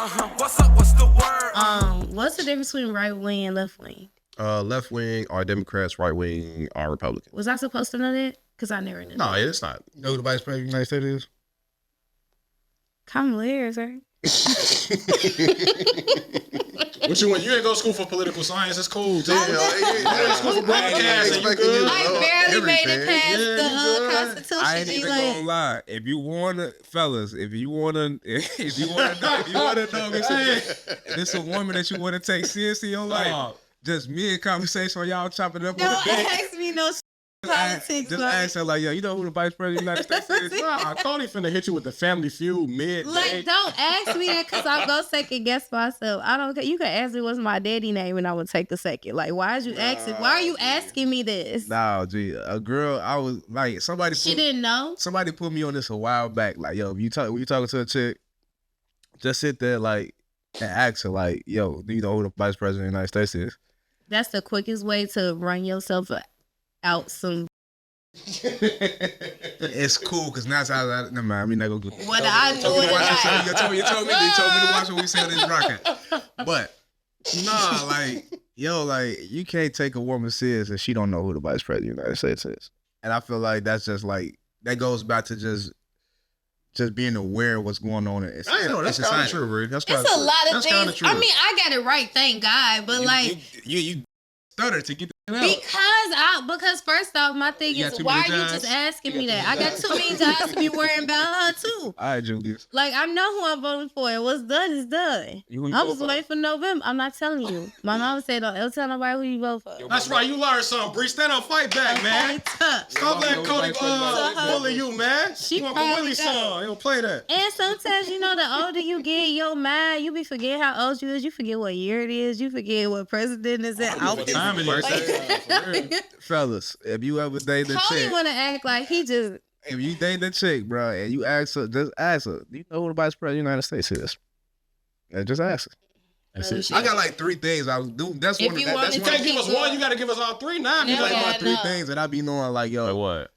What's up? What's the word? What's the difference between right wing and left wing? Left wing are Democrats, right wing are Republicans. Was I supposed to know that? Because I never knew. No, it's not. You know who the vice president of the United States is? Kamala Harris, right? What you want? You ain't go to school for political science. It's cool. Dude. I barely made it past the Constitution. I ain't even gonna lie. If you wanna, fellas, if you wanna know, this a woman that you wanna take seriously in your life, just me and conversation on y'all chopping it up on the Don't day. ask me no politics. Just ask her like, yo, you know who the vice president of the United States is? Nah, Cody finna hit you with the Family Feud mid. Like, don't ask me that because I'm gonna second guess myself. I don't care. You can ask me what's my daddy name and I would take a second. Like, why is you asking? Why are you asking me this? Nah, gee, a girl, I was like, She didn't know. Somebody put me on this a while back. Like, yo, when you talking to a chick, just sit there like and ask her like, yo, do you know who the vice president of the United States is? That's the quickest way to run yourself out some. It's cool because now I never mind. We not gonna go. What I do it. You told me to watch what we say on this rocket. But nah, like you can't take a woman serious if she don't know who the vice president of the United States is. And I feel like that's just like that goes back to just being aware of what's going on. That's kind of true, Rick. That's It's a lot of things. I mean, I got it right, thank God. But you stutter to get the out. Because first off, my thing is, why are you just asking me that? I got too many jobs to be worrying about her too. All right, Julius. Like, I know who I'm voting for, and what's done is done. I'm just waiting for November. I'm not telling you. My mama said, don't tell nobody who you vote for. That's right. You learned something, Bree. Stand up, fight back, man. Stop letting Cody bully you, man. She want the Willie song. He'll play that. And sometimes, the older you get, your mind, you be forgetting how old you is. You forget what year it is. You forget what president is in. What time it is. Fellas, if you ever date the Cody chick, want to act like he just. if you date the chick, bro, and you ask her, just ask her, do you know who the vice president of the United States is? And just ask her. That's it. I got like 3 things I was doing. That's If one. you That, want that's You to one. can't give us one. You got to give us all three now. Yeah. Like my 3 no. things that I be knowing, like yo. What?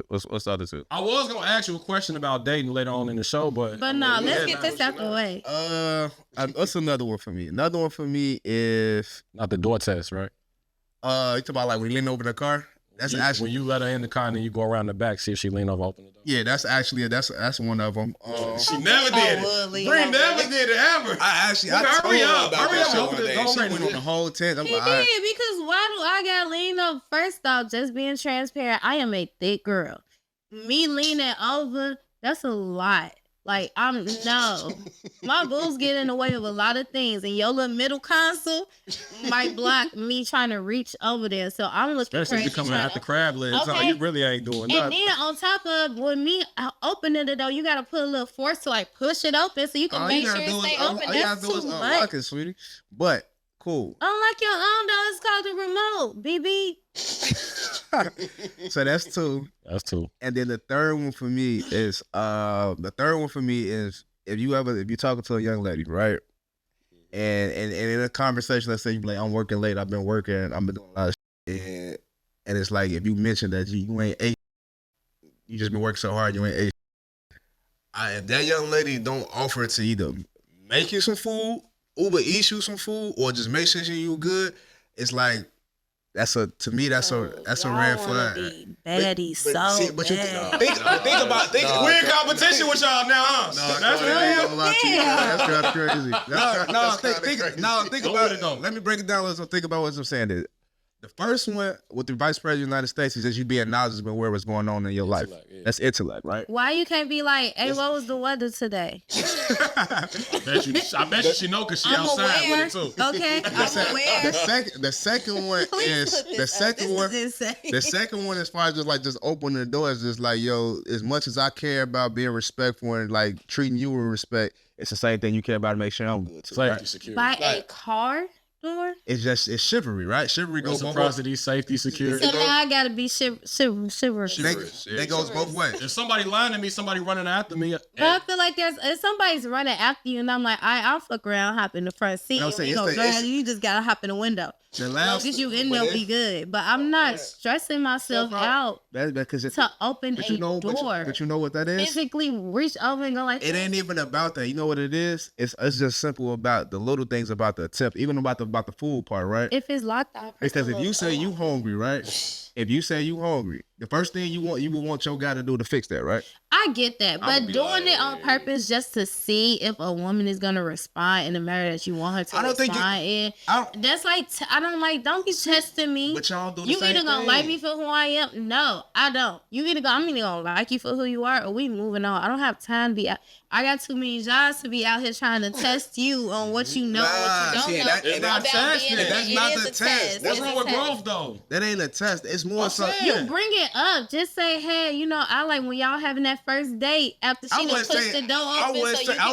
What's the other two? I was gonna ask you a question about dating later on in the show, but But let's get this out the way. What's another one for me? Another one for me is not the door test, right? you talk about like when you lean over the car. That's actually when you let her in the car and then you go around the back, see if she lean over, open the door. yeah. That's actually that's one of them. She never did it. Bree never did it ever. I Hurry up. Open the door. She went on the whole tent. I'm He like, did, because why do I got lean up? First off, just being transparent, I am a thick girl. Me leaning over, that's a lot. Like, my boobs get in the way of a lot of things, and your little middle console might block me trying to reach over there. So I'm looking especially if you coming out the crab legs. Okay. So you really ain't doing And nothing. then on top of when me opening the door, you gotta put a little force to like push it open so you can make sure it stay open. That's too much. unlock it, sweetie. But cool. Unlike your own though, it's called the remote, BB. So that's 2. That's 2. And then the third one for me is if you're talking to a young lady, right? And in a conversation, let's say you be like, I'm working late, I've been working, I've been doing a lot of shit. And it's like if you mention that you ain't ate, you just been working so hard, you ain't ate. If that young lady don't offer to either make you some food, Uber eat you some food, or just make sure you good, it's like that's a red flag. Baddies, But you Think about we're in competition with y'all now, huh? That's crazy. Think about it though. Let me break it down. Let's think about what I'm saying. The first one with the vice president of the United States is just you being knowledgeable where what's going on in your life. Yeah. That's intellect, right? Why you can't be like, hey, what was the weather today? I bet you she know because she outside with it too. Okay, I'm aware. The second one is the second one as far as just opening the door is just like, yo, as much as I care about being respectful and like treating you with respect, it's the same thing you care about to make sure I'm good too. Safety, security. Buy a car door? It's chivalry, right? Chivalry goes both ways. Reciprocity, safety, security. So now I gotta be chivalrous. They goes both ways. If somebody lying to me, somebody running after me. But I feel like if somebody's running after you, and I'm like, I'll fuck around, hop in the front seat. I'm saying, You just gotta hop in the window. As you in there, be good. But I'm not stressing myself out to open a door. But you know what that is? Physically reach over and go like. It ain't even about that. You know what it is? It's just simple about the little things about the attempt, even about the food part, right? If it's locked out. Because if you say you hungry, right? If you say you hungry, the first thing you would want your guy to do to fix that, right? I get that, but doing it on purpose just to see if a woman is gonna respond in the manner that you want her to respond in. That's like don't be testing me. But y'all do the you same either gonna thing. like me for who I am. No, I don't. I'm either gonna like you for who you are, or we moving on. I don't have time to be out. I got too many jobs to be out here trying to test you on what you know and what you don't know. It's not testing. That's not the test. What's wrong with growth though? That ain't a test. It's more so. You bring it up. Just say, hey, I like when y'all having that first date after she done pushed the door open I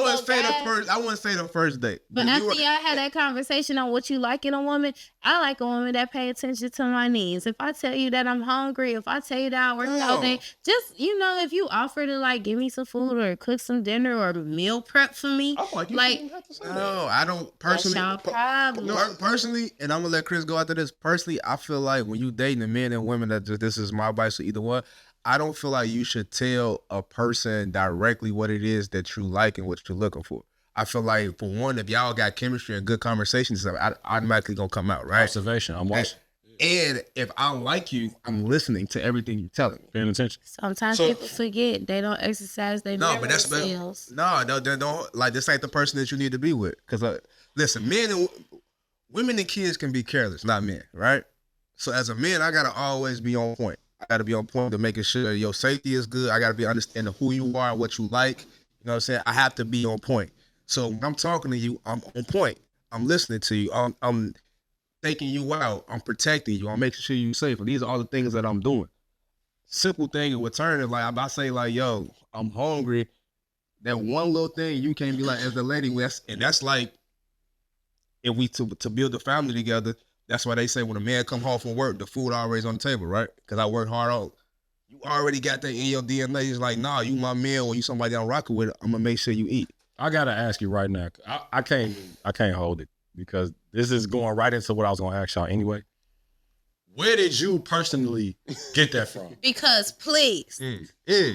wouldn't say the first date. But after y'all had that conversation on what you like in a woman, I like a woman that pay attention to my needs. If I tell you that I'm hungry, if I tell you that I work all day, just, if you offer to like give me some food or cook some dinner or meal prep for me. No, I don't personally. That's your problem. Personally, and I'm gonna let Chris go after this. Personally, I feel like when you dating a men and women this is my advice to either one. I don't feel like you should tell a person directly what it is that you like and what you're looking for. I feel like, for one, if y'all got chemistry and good conversations, I automatically gonna come out, right? Observation. I'm watching. And if I like you, I'm listening to everything you're telling me. Paying attention. Sometimes people forget they don't exercise their memory skills. No, they don't. Like, this ain't the person that you need to be with. Because listen, women and kids can be careless, not men, right? So as a man, I gotta always be on point. I gotta be on point to making sure your safety is good. I gotta be understanding who you are, what you like. You know what I'm saying? I have to be on point. So when I'm talking to you, I'm on point. I'm listening to you. I'm taking you out. I'm protecting you. I'm making sure you're safe. And these are all the things that I'm doing. Simple thing in return is like, if I say like, yo, I'm hungry, that one little thing you can't be like, as a lady, and that's like, if we to build a family together, that's why they say when a man come home from work, the food always on the table, right? Because I work hard on. You already got that in your DNA. It's like, nah, you my man or you somebody I'm rocking with, I'm gonna make sure you eat. I gotta ask you right now. I can't hold it because this is going right into what I was gonna ask y'all anyway. Where did you personally get that from? Because please.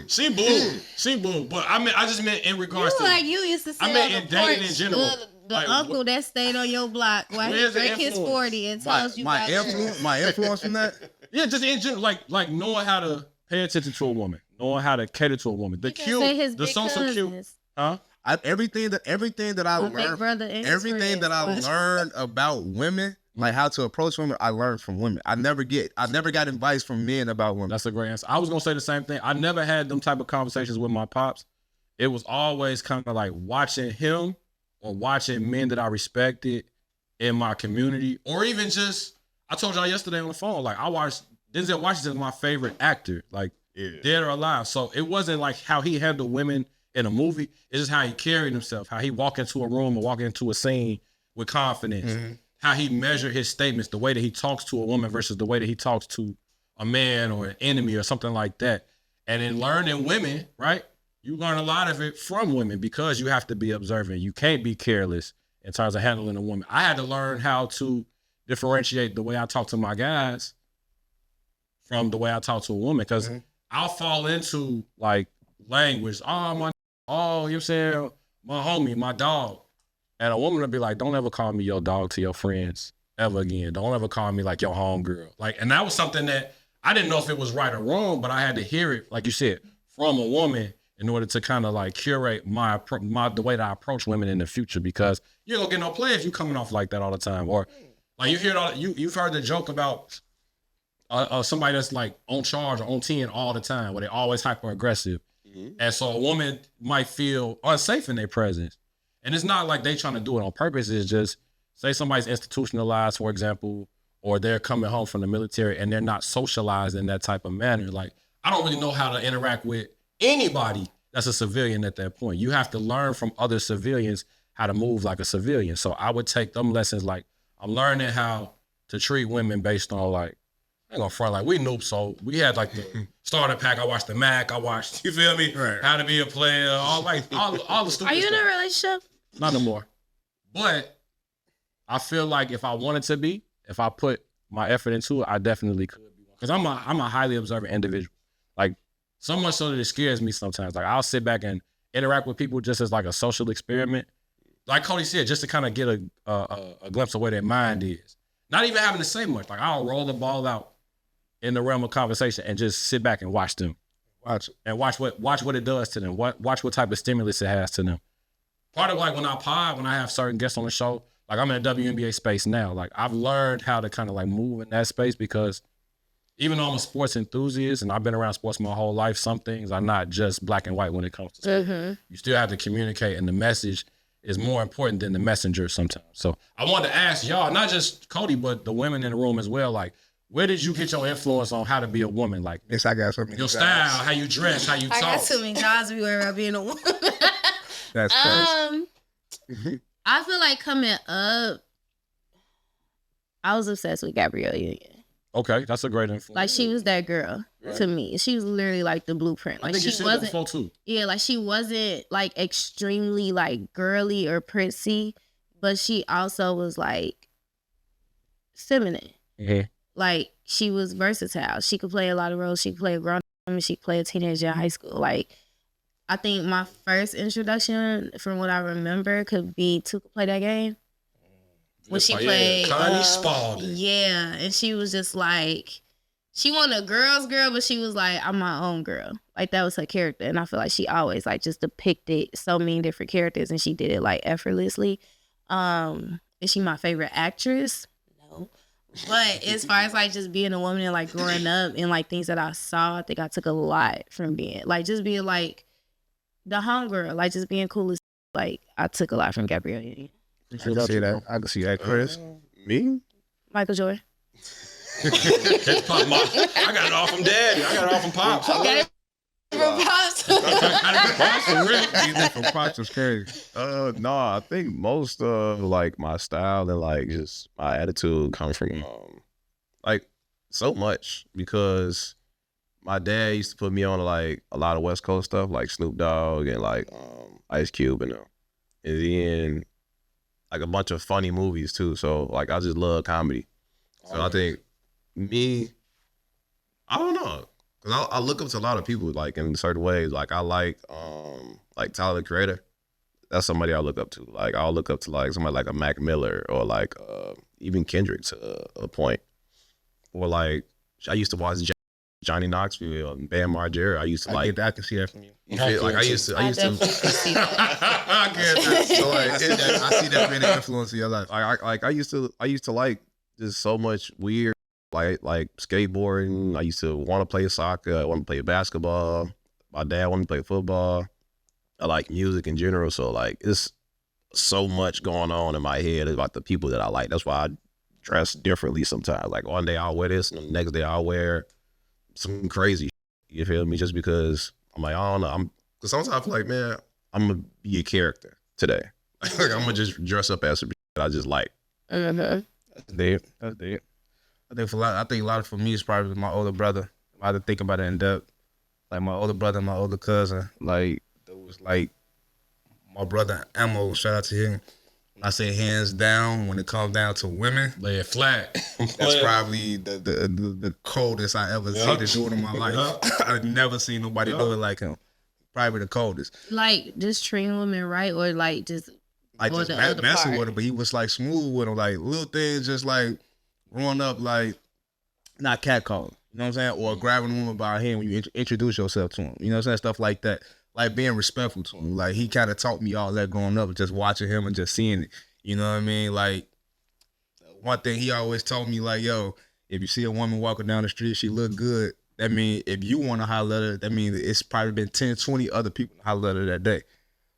She blew. But I just meant in regards to. Like you used to say I meant in dating in general. The uncle that stayed on your block while he drank his 40 and tells you my influence from that? Yeah, just in general, like knowing how to pay attention to a woman, knowing how to cater to a woman. The cute, the social cute, huh? Everything that I learned about women, like how to approach women, I learned from women. I never got advice from men about women. That's a great answer. I was gonna say the same thing. I never had them type of conversations with my pops. It was always kind of like watching him or watching men that I respected in my community, or even just, I told y'all yesterday on the phone, like I watched Denzel Washington, my favorite actor, like dead or alive. So it wasn't like how he handled women in a movie. It's just how he carried himself, how he walk into a room or walk into a scene with confidence, how he measured his statements, the way that he talks to a woman versus the way that he talks to a man or an enemy or something like that. And in learning women, right, you learn a lot of it from women because you have to be observant. You can't be careless in terms of handling a woman. I had to learn how to differentiate the way I talk to my guys from the way I talk to a woman, because I'll fall into like language. You know what I'm saying? My homie, my dog. And a woman will be like, don't ever call me your dog to your friends ever again. Don't ever call me like your homegirl. Like, and that was something that I didn't know if it was right or wrong, but I had to hear it, like you said, from a woman in order to kind of like curate the way that I approach women in the future, because you don't get no play if you coming off like that all the time. Or like you hear you've heard the joke about somebody that's like on charge or on 10 all the time, where they always hyper aggressive. And so a woman might feel unsafe in their presence. And it's not like they trying to do it on purpose. It's just, say somebody's institutionalized, for example, or they're coming home from the military and they're not socialized in that type of manner. Like, I don't really know how to interact with anybody that's a civilian at that point. You have to learn from other civilians how to move like a civilian. So I would take them lessons like, I'm learning how to treat women based on like, I ain't gonna front like we noobs, so we had like the starter pack. I watched the MACK. I watched, you feel me? Right. How to be a player, all the stupid Are you in stuff. a relationship? Not no more. But I feel like if I wanted to be, if I put my effort into it, I definitely could be one. Because I'm a highly observant individual. Like, so much so that it scares me sometimes. Like, I'll sit back and interact with people just as like a social experiment. Like Cody said, just to kind of get a glimpse of where their mind is. Not even having to say much. Like, I'll roll the ball out in the realm of conversation and just sit back and watch them. Watch what it does to them. Watch what type of stimulus it has to them. Part of like when I have certain guests on the show, like I'm in a WNBA space now. Like I've learned how to kind of like move in that space because even though I'm a sports enthusiast and I've been around sports my whole life, some things are not just black and white when it comes to sports. You still have to communicate, and the message is more important than the messenger sometimes. So I wanted to ask y'all, not just Cody, but the women in the room as well, like, where did you get your influence on how to be a woman? Like, Yes, I got something. your style, how you dress, how you talk. I got too many jobs everywhere about being a woman. That's crazy. I feel like coming up, I was obsessed with Gabrielle Union. Okay, that's a great influence. Like she was that girl to me. She was literally like the blueprint. Like I think you she said that wasn't. before too. Yeah, like she wasn't like extremely like girly or prissy, but she also was like feminine. Mm-hmm. Like she was versatile. She could play a lot of roles. She could play a grown woman. She could play a teenager in high school. Like I think my first introduction, from what I remember, could be to play that game. When she played Connie Spalding. Yeah, and she was just like, she wasn't a girl's girl, but she was like, I'm my own girl. Like that was her character, and I feel like she always like just depicted so many different characters, and she did it like effortlessly. Is she my favorite actress? No, but as far as like just being a woman and like growing up and like things that I saw, I think I took a lot from being like just being like the homegirl, like just being cool as like I took a lot from Gabrielle Union. I can see that. I can see that, Chris. Me? Michael Jordan. It's Pop. I got it all from Daddy. I got it all from Pops. Okay. Pops. From Pops was crazy. No, I think most of like my style and like just my attitude comes from like so much because my dad used to put me on like a lot of West Coast stuff like Snoop Dogg and like Ice Cube and them. And then like a bunch of funny movies too. So like I just love comedy. So I think me, I don't know. Cause I look up to a lot of people like in certain ways. Like I like Tyler the Creator. That's somebody I look up to. Like I'll look up to like somebody like a Mac Miller or like even Kendrick to a point. Or like I used to watch Johnny Knoxville and Bam Margera. I used to like. I can see that from you. You feel, like I used to. I definitely can see that. I get that. So like, I see that being an influence in your life. I used to like just so much weird like skateboarding. I used to want to play soccer. I want to play basketball. My dad wanted to play football. I like music in general. So like it's so much going on in my head about the people that I like. That's why I dress differently sometimes. Like one day I'll wear this and the next day I'll wear some crazy shit, you feel me? Just because I'm like, I don't know. Because sometimes I feel like, man, I'm going to be a character today. Like I'm going to just dress up as something that I just like. Mm-hmm. That's dead. I think a lot for me is probably my older brother. I had to think about it in depth. Like my older brother and my older cousin. Like it was like my brother Amo, shout out to him. When I say hands down, when it comes down to women, Lay it flat. that's probably the coldest I ever seen to do it in my life. I've never seen nobody do it like him. Probably the coldest. Like just treating women right, or like just Like or just the other messing part. with him, but he was like smooth with him, like little things, just like growing up, like not catcalling. You know what I'm saying? Or grabbing a woman by her hand when you introduce yourself to him. You know what I'm saying? Stuff like that. Like being respectful to him. Like he kind of taught me all that growing up, just watching him and just seeing it. You know what I mean? Like one thing he always told me, like, yo, if you see a woman walking down the street, she look good. That means if you want to holler at her, that means it's probably been 10, 20 other people to holler at her that day.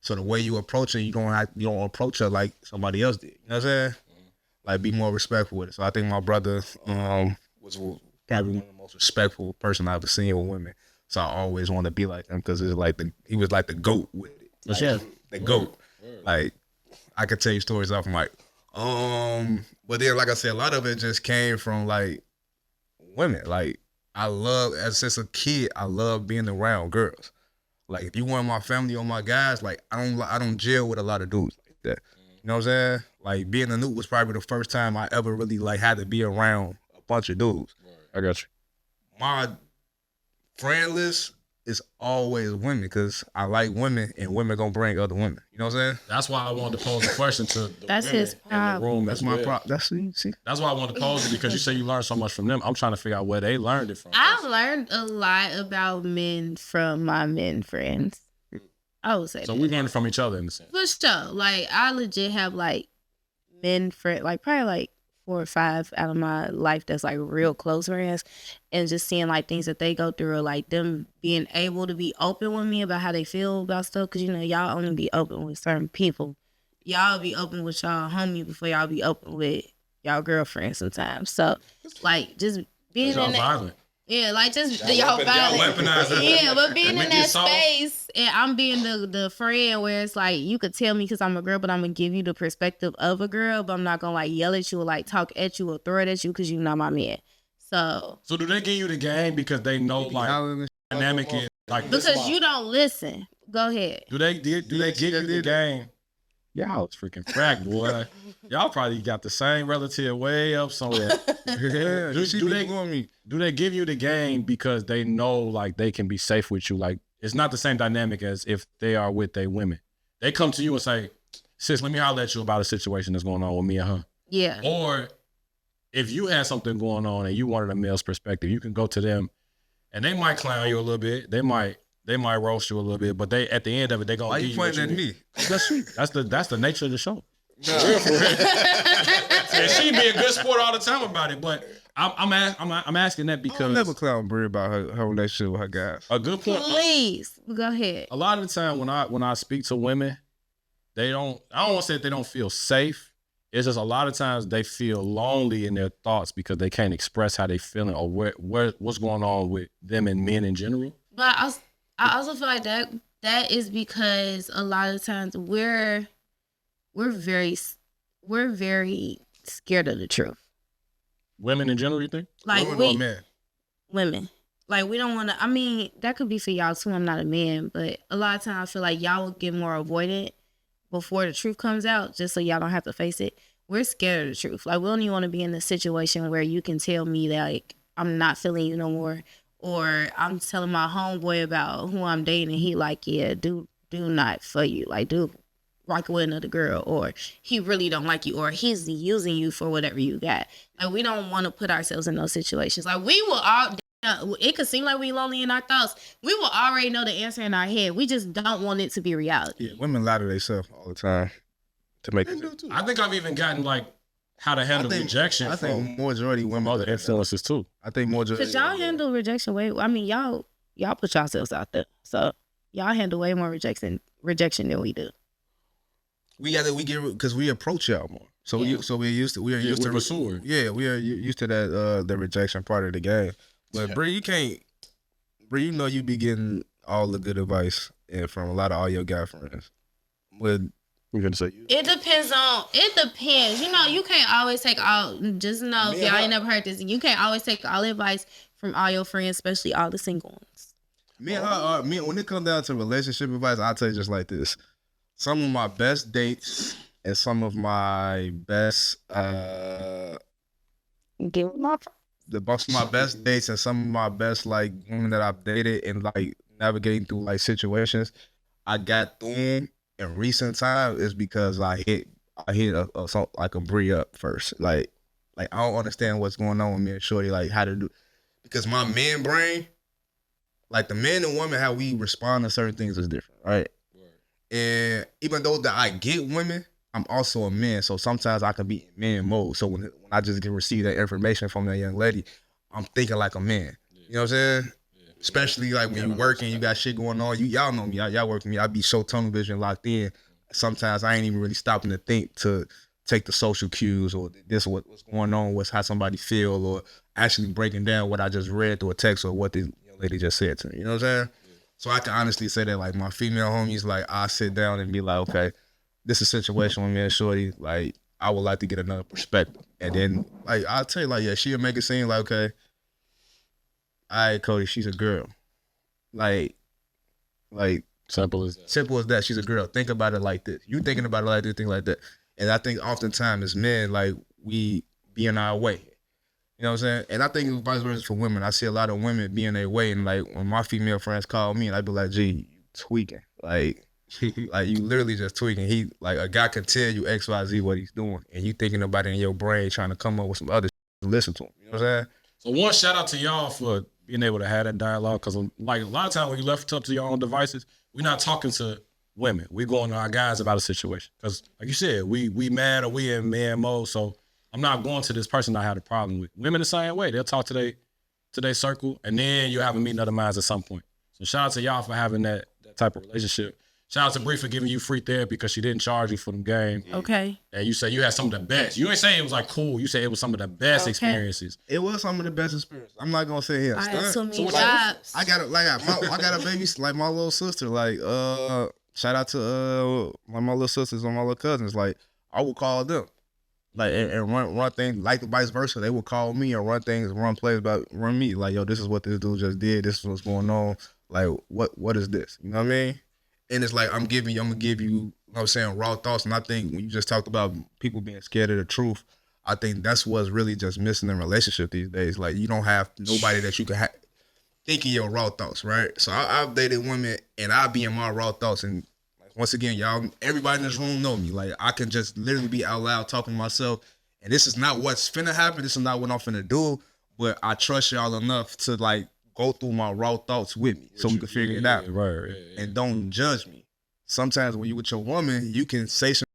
So the way you approach her, you don't approach her like somebody else did. You know what I'm saying? Like be more respectful with it. So I think my brother was probably one of the most respectful person I've ever seen with women. So I always wanted to be like him because it's like he was like the GOAT with it. Like, the GOAT. Like I could tell you stories off. I'm like, But then, like I said, a lot of it just came from like women. Like I love, as since a kid, I love being around girls. Like if you want my family or my guys, like I don't gel with a lot of dudes like that. You know what I'm saying? Like being a nuke was probably the first time I ever really like had to be around a bunch of dudes. I got you. My friend list is always women because I like women and women gonna bring other women. You know what I'm saying? That's why I wanted to pose a question to the That's women his in the problem. room. That's as my well. problem. That's see. That's why I wanted to pose it because you say you learned so much from them. I'm trying to figure out where they learned it from. I've learned a lot about men from my men friends. I would say So that. we learned from each other in the sense. For sure. Like I legit have like men friend, like probably like 4 or 5 out of my life that's like real close friends, and just seeing like things that they go through, or like them being able to be open with me about how they feel about stuff. Cause you know y'all only be open with certain people. Y'all be open with y'all homie before y'all be open with y'all girlfriend sometimes. So like just being Y'all in that. violent. Yeah, like just Y'all y'all weaponize it. Yeah, but being We in get that soft. space, and I'm being the friend where it's like you could tell me because I'm a girl, but I'm gonna give you the perspective of a girl, but I'm not gonna like yell at you or like talk at you or throw it at you because you're not my man. So So do they give you the game because they know like dynamic and like this because why- you don't listen, go ahead. do they give you the game? Y'all was freaking crack, boy. Y'all probably got the same relative way up somewhere. Yeah, Do they give you the game because they know like they can be safe with you? Like it's not the same dynamic as if they are with their women. They come to you and say, "Sis, let me holler at you about a situation that's going on with me and her." Yeah. Or if you had something going on and you wanted a male's perspective, you can go to them, and they might clown you a little bit. They might roast you a little bit, but they at the end of it, they gonna Why give you you what pointing at you me? need. That's sweet. That's the nature of the show. And she be a good sport all the time about it, but I'm asking that I'll because never clown Bree about her relationship with her guys. a good point. Please go ahead. A lot of the time when I speak to women, I don't want to say that they don't feel safe. It's just a lot of times they feel lonely in their thoughts because they can't express how they feeling or what's going on with them and men in general. But I also feel like that is because a lot of times we're very scared of the truth. Women in general, you think? Like Women or men? women. Like we don't want to. I mean, that could be for y'all too. I'm not a man, but a lot of times I feel like y'all will get more avoidant before the truth comes out, just so y'all don't have to face it. We're scared of the truth. Like we don't even want to be in a situation where you can tell me that like I'm not feeling you no more, or I'm telling my homeboy about who I'm dating, and he like, yeah, do not for you, like do rock with another girl, or he really don't like you, or he's using you for whatever you got. Like we don't want to put ourselves in those situations. Like we will all. It could seem like we lonely in our thoughts. We will already know the answer in our head. We just don't want it to be reality. Yeah, women lie to themselves all the time to make it. I think I've even gotten like how to handle rejection I think from majority women. other influences too. I think majority. Cause y'all handle rejection way. I mean, y'all put yourselves out there, so y'all handle way more rejection than we do. We get because we approach y'all more. So Yeah. we're used to pursuer. Yeah, we are used to that the rejection part of the game. But Bree, you know you be getting all the good advice from a lot of all your guy friends. With We're gonna say you. It depends. You know, you can't always take all. Just know if y'all ain't never heard this, you can't always take all advice from all your friends, especially all the single ones. me and her, when it comes down to relationship advice, I'll tell you just like this. Some of my best dates and some of my best Give them up. most of my best dates and some of my best like women that I've dated and like navigating through like situations I got through them in recent time is because I hit like a Bree up first. Like I don't understand what's going on with me and Shorty, like how to do, because my man brain, like the man and woman, how we respond to certain things is different, right? And even though that I get women, I'm also a man, so sometimes I can be in man mode. So when I just receive that information from that young lady, I'm thinking like a man. You know what I'm saying? Especially like when you working, you got shit going on. Y'all know me, y'all work with me. I be so tunnel vision locked in. Sometimes I ain't even really stopping to think to take the social cues or this what's going on, how somebody feel, or actually breaking down what I just read through a text or what the young lady just said to me. You know what I'm saying? So I can honestly say that like my female homies, like I sit down and be like, okay, this is a situation with me and Shorty. Like I would like to get another perspective. And then, like, I'll tell you, like, yeah, she'll make it seem like, okay, all right, Cody, she's a girl. Like, Simple as that. simple as that. She's a girl. Think about it like this. You thinking about it like this, think like that. And I think oftentimes as men, like, we be in our way. You know what I'm saying? And I think it's vice versa for women. I see a lot of women be in their way. And, like, when my female friends call me, and I be like, gee, you tweaking. Like, like, you literally just tweaking. Like, a guy can tell you X, Y, Z what he's doing. And you thinking about it in your brain, trying to come up with some other shit to listen to him. You know what I'm saying? So one shout out to y'all for being able to have that dialogue, because like a lot of times when you left up to your own devices, we're not talking to women. We're going to our guys about a situation. Because like you said, we mad or we in man mode. So I'm not going to this person I had a problem with. Women the same way. They'll talk to their circle, and then you have a meeting other minds at some point. So shout out to y'all for having that type of relationship. Shout out to Bree for giving you free therapy because she didn't charge you for them games. Okay. And you said you had some of the best. You ain't saying it was like cool. You said it was some of the best experiences. It was some of the best experiences. I'm not gonna say here. I had so many So what jobs. I got a baby, like my little sister. Like, shout out to my little sisters and my little cousins. Like, I would call them, like, and run things, like vice versa. They would call me and run things, run plays run me. Like, yo, this is what this dude just did. This is what's going on. Like, what is this? You know what I mean? And it's like I'm gonna give you, you know what I'm saying, raw thoughts. And I think when you just talked about people being scared of the truth, I think that's what's really just missing in relationship these days. Like, you don't have nobody that you can think of your raw thoughts, right? So I've dated women and I be in my raw thoughts. And like, once again, y'all, everybody in this room know me. Like, I can just literally be out loud talking to myself. And this is not what's finna happen. This is not what I'm finna do. But I trust y'all enough to, like, go through my raw thoughts with me so we can figure it out. Right. And don't judge me. Sometimes when you with your woman, you can say something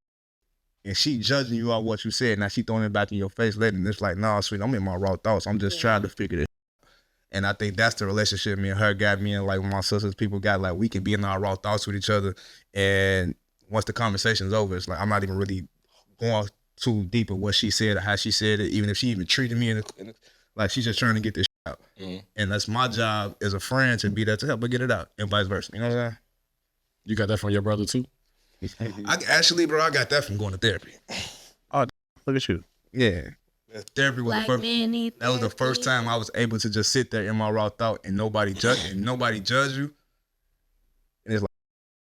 and she judging you on what you said. Now she throwing it back in your face later, and it's like, nah, sweet, I'm in my raw thoughts. I'm just trying to figure this out. And I think that's the relationship me and her got, me and like my sisters, people got, like, we can be in our raw thoughts with each other. And once the conversation's over, it's like I'm not even really going too deep in what she said or how she said it, even if she even treated me like she's just trying to get this out. Mm-hmm. And that's my job as a friend, to be there to help her get it out, and vice versa. You know what I'm saying? You got that from your brother too? I got that from going to therapy. Oh, look at you. Yeah. Therapy was that was the first therapy. time I was able to just sit there in my raw thought and nobody judge you. And it's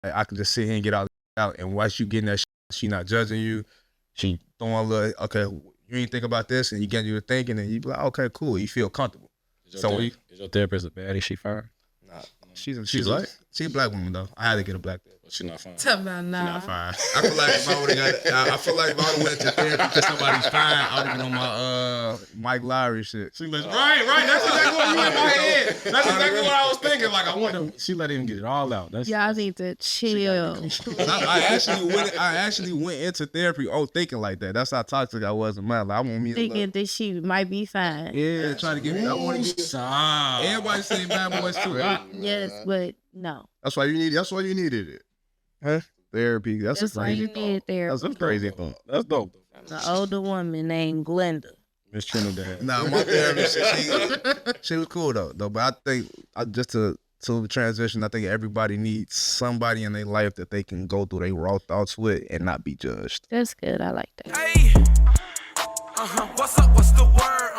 like I can just sit here and get all out, and watch you getting that shit, she not judging you. She throwing a little, okay, you ain't think about this, and you get you to thinking, and you be like, okay, cool, you feel comfortable. Is your therapist a baddie? She fine? Nah, she's black. She's a black woman though. I had to get a black therapist. But she not fine. Talk about nah. Not fine. I feel like if I would have got, I feel like if I would have went to therapy because somebody's fine, I would have been on my Mike Lowry shit. She let, right. That's exactly what you in my head. That's exactly what I was thinking. Like, I wonder. She let him get it all out. That's Y'all need to chill. I actually went into therapy thinking like that. That's how toxic I was in my life. I want me to Thinking that she might be fine. yeah, trying to get me. I want to get. Stop. Everybody saying bad boys too. Right? Yes, but no. That's why you needed it. Huh? Therapy. That's That's why you need therapy. That's a crazy thought. That's dope. The older woman named Glenda. Miss Trinidad. Nah, my therapist, she was cool though. But I think just to transition, I think everybody needs somebody in their life that they can go through their raw thoughts with and not be judged. That's good. I like that. Hey, what's up? What's the word?